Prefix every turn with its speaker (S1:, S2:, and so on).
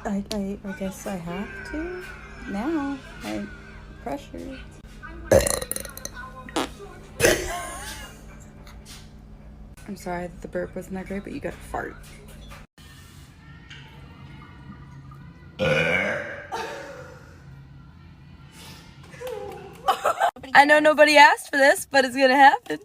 S1: I guess I have to now. Pressure. I'm sorry that the burp wasn't that great, but you got to fart. I know nobody asked for this, but it's gonna happen.